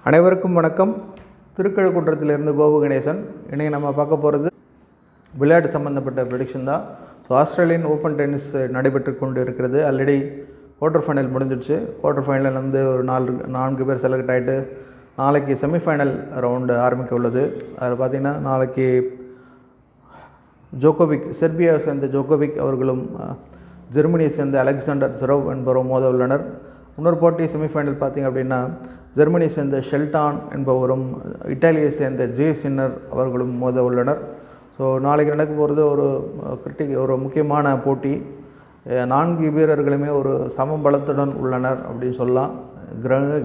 அனைவருக்கும் வணக்கம். திருக்கழுக்குன்றத்திலிருந்து கோபு கணேசன். இன்றைக்கி நம்ம பார்க்க போகிறது விளையாட்டு சம்மந்தப்பட்ட ப்ரெடிக்ஷன் தான். ஸோ ஆஸ்திரேலியன் ஓப்பன் டென்னிஸ் நடைபெற்று கொண்டு இருக்கிறது. ஆல்ரெடி குவார்ட்டர் ஃபைனல் முடிஞ்சிடுச்சு. குவார்ட்டர் ஃபைனலில் வந்து ஒரு நான்கு பேர் செலக்ட் ஆகிட்டு நாளைக்கு செமிஃபைனல் ரவுண்டு ஆரம்பிக்க உள்ளது. அதில் பார்த்திங்கன்னா நாளைக்கு ஜோகோவிக், செர்பியாவை சேர்ந்த ஜோகோவிக் அவர்களும் ஜெர்மனியை சேர்ந்த அலெக்சாண்டர் ஜெரவ் என்பவரும் மோத உள்ளனர். இன்னொரு போட்டி செமிஃபைனல் பார்த்திங்க அப்படின்னா ஜெர்மனியை சேர்ந்த ஷெல்டான் என்பவரும் இட்டாலியை சேர்ந்த ஜே சின்னர் அவர்களும் மோத உள்ளனர். ஸோ நாளைக்கு நடக்க போகிறது ஒரு முக்கியமான போட்டி. 4 வீரர்களுமே ஒரு சமபலத்துடன் உள்ளனர் அப்படின்னு சொல்லலாம்.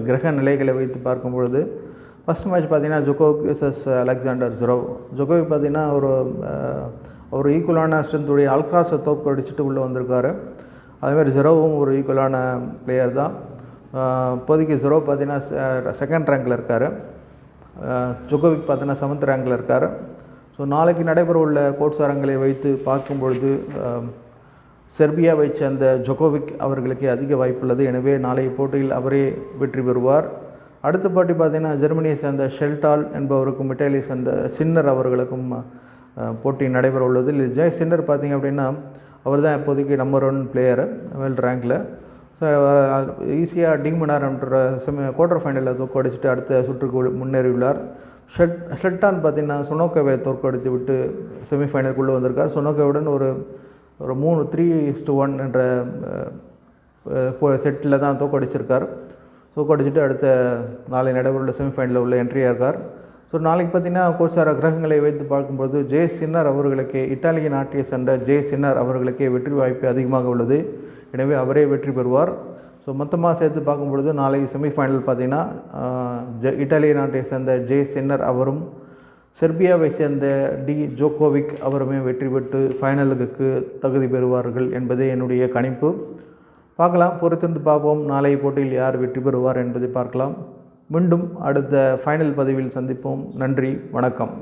கிரக நிலைகளை வைத்து பார்க்கும் பொழுது ஃபஸ்ட் மேட்ச் பார்த்திங்கன்னா ஜோகோவிக் விசஸ் அலெக்சாண்டர் ஜெரவ். ஜோகோவிக் பார்த்திங்கன்னா ஒரு ஈக்குவலான ஸ்ட்ரென்த்துடைய அல்க்ராஸை தோற்கடிச்சிட்டு உள்ளே வந்திருக்காரு. அதேமாதிரி ஜெரவும் ஒரு ஈக்குவலான பிளேயர் தான். இப்போதைக்கு ஜெரவ் பார்த்திங்கன்னா செகண்ட் ரேங்கில் இருக்கார். ஜோகோவிக் பார்த்திங்கன்னா 7th ரேங்கில் இருக்கார். ஸோ நாளைக்கு நடைபெற உள்ள கோட்ஸ் அரங்களை வைத்து பார்க்கும் பொழுது செர்பியாவை சேர்ந்த ஜோகோவிக் அவர்களுக்கு அதிக வாய்ப்புள்ளது. எனவே நாளைய போட்டியில் அவரே வெற்றி பெறுவார். அடுத்த போட்டி பார்த்திங்கன்னா ஜெர்மனியை சேர்ந்த ஷெல்டால் என்பவருக்கும் இட்டாலியை சேர்ந்த சின்னர் அவர்களுக்கும் போட்டி நடைபெற உள்ளது. ஜே சின்னர் பார்த்திங்க அப்படின்னா அவர் தான் இப்போதைக்கு நம்பர் 1 பிளேயரு வேர்ல்டு ரேங்கில். ஸோ ஈஸியாக டீமனார் என்ற குவார்ட்டர் ஃபைனலில் தோற்கடிச்சிட்டு அடுத்த சுற்றுக்கு முன்னேறியுள்ளார். ஷெல்டான் பார்த்திங்கன்னா சொனோக்கோவை தோற்கடித்து விட்டு செமிஃபைனலுக்குள்ளே வந்திருக்கார். சொனோக்கோவுடன் ஒரு 3-1 என்ற செட்டில் தான் தோற்கடிச்சிருக்கார். தோற்கடிச்சிட்டு அடுத்த நாளை நடைபெறுள்ள செமிஃபைனலில் உள்ள என்ட்ரியாக இருக்கார். ஸோ நாளைக்கு பார்த்திங்கன்னா கோச்சார கிரகங்களை வைத்து பார்க்கும்போது ஜே சின்னர் அவர்களுக்கே, இத்தாலிய நாட்டியை சேர்ந்த ஜே சின்னர் அவர்களுக்கே வெற்றி வாய்ப்பு அதிகமாக உள்ளது. எனவே அவரே வெற்றி பெறுவார். ஸோ மொத்தமாக சேர்த்து பார்க்கும்பொழுது நாளைக்கு செமிஃபைனல் பார்த்திங்கன்னா இத்தாலிய நாட்டை சேர்ந்த ஜே சின்னர் அவரும் செர்பியாவை சேர்ந்த ஜோகோவிக் அவருமே வெற்றி பெற்று ஃபைனலுக்கு தகுதி பெறுவார்கள் என்பதே என்னுடைய கணிப்பு. பார்க்கலாம், பொறுத்திருந்து பார்ப்போம். நாளைய போட்டியில் யார் வெற்றி பெறுவார் என்பதை பார்க்கலாம். மீண்டும் அடுத்த ஃபைனல் பதிவில் சந்திப்போம். நன்றி, வணக்கம்.